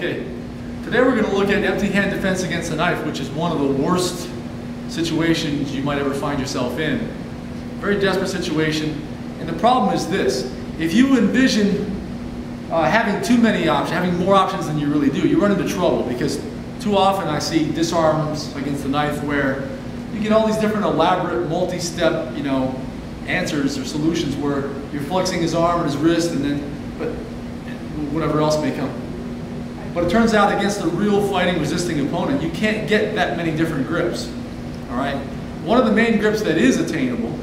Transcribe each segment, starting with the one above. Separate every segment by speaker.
Speaker 1: Okay, today we're going to look at empty hand defense against a knife, which is one of the worst situations you might ever find yourself in. Very desperate situation, and the problem is this: if you envision having too many options, having more options than you really do, you run into trouble, because too often I see disarms against the knife where you get all these different elaborate multi-step, answers or solutions where you're flexing his arm and his wrist, and then whatever else may come. But it turns out against a real fighting, resisting opponent, you can't get that many different grips. All right. One of the main grips that is attainable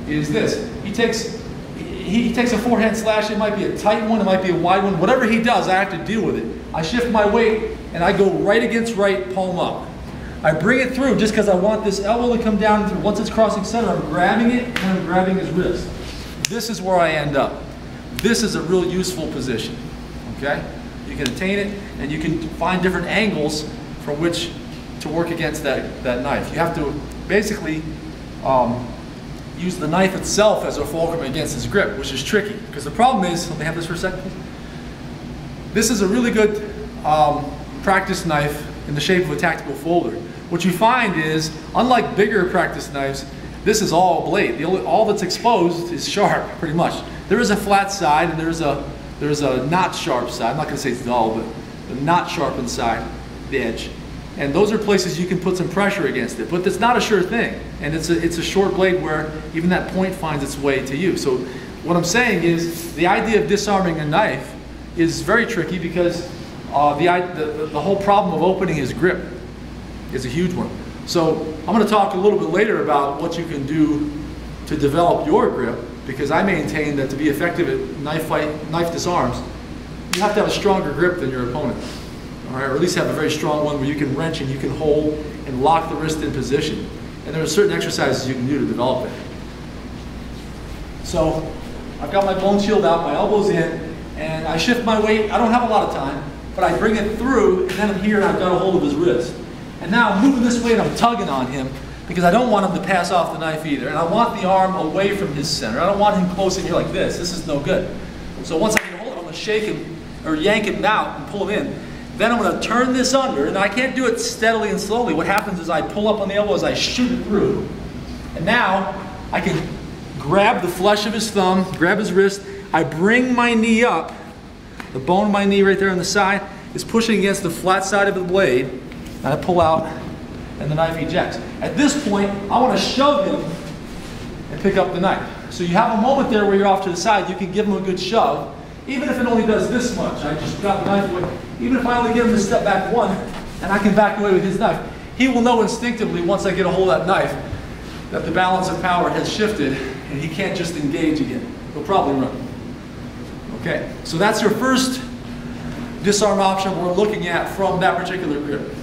Speaker 1: is this. He takes a forehand slash. It might be a tight one, it might be a wide one. Whatever he does, I have to deal with it. I shift my weight and I go right against right, palm up. I bring it through just because I want this elbow to come down through. Once it's crossing center, I'm grabbing it and I'm grabbing his wrist. This is where I end up. This is a real useful position. Okay? You can attain it, and you can find different angles from which to work against that knife. You have to basically use the knife itself as a fulcrum against his grip, which is tricky. Because the problem is, let me have this for a second, please. This is a really good practice knife in the shape of a tactical folder. What you find is, unlike bigger practice knives, this is all blade. All that's exposed is sharp, pretty much. There is a flat side and there's a not sharp side. I'm not going to say it's dull, but the not sharp inside, the edge. And those are places you can put some pressure against it. But it's not a sure thing. And it's a short blade where even that point finds its way to you. So what I'm saying is the idea of disarming a knife is very tricky, because the whole problem of opening his grip is a huge one. So I'm going to talk a little bit later about what you can do to develop your grip, because I maintain that to be effective at knife disarms, you have to have a stronger grip than your opponent. All right, or at least have a very strong one where you can wrench and you can hold and lock the wrist in position. And there are certain exercises you can do to develop it. So I've got my bone shield out, my elbow's in, and I shift my weight. I don't have a lot of time, but I bring it through, and then I'm here and I've got a hold of his wrist. And now I'm moving this way and I'm tugging on him, because I don't want him to pass off the knife either. And I want the arm away from his center. I don't want him close in here like this. This is no good. So once I get a hold of him, I'm going to shake him or yank him out and pull him in. Then I'm going to turn this under, and I can't do it steadily and slowly. What happens is I pull up on the elbow as I shoot it through. And now I can grab the flesh of his thumb, grab his wrist. I bring my knee up. The bone of my knee right there on the side is pushing against the flat side of the blade. And I pull out, and the knife ejects. At this point, I want to shove him and pick up the knife. So you have a moment there where you're off to the side. You can give him a good shove, even if it only does this much. I just got the knife away. Even if I only give him to step back one, and I can back away with his knife, he will know instinctively, once I get a hold of that knife, that the balance of power has shifted, and he can't just engage again. He'll probably run. Okay, so that's your first disarm option we're looking at from that particular grip.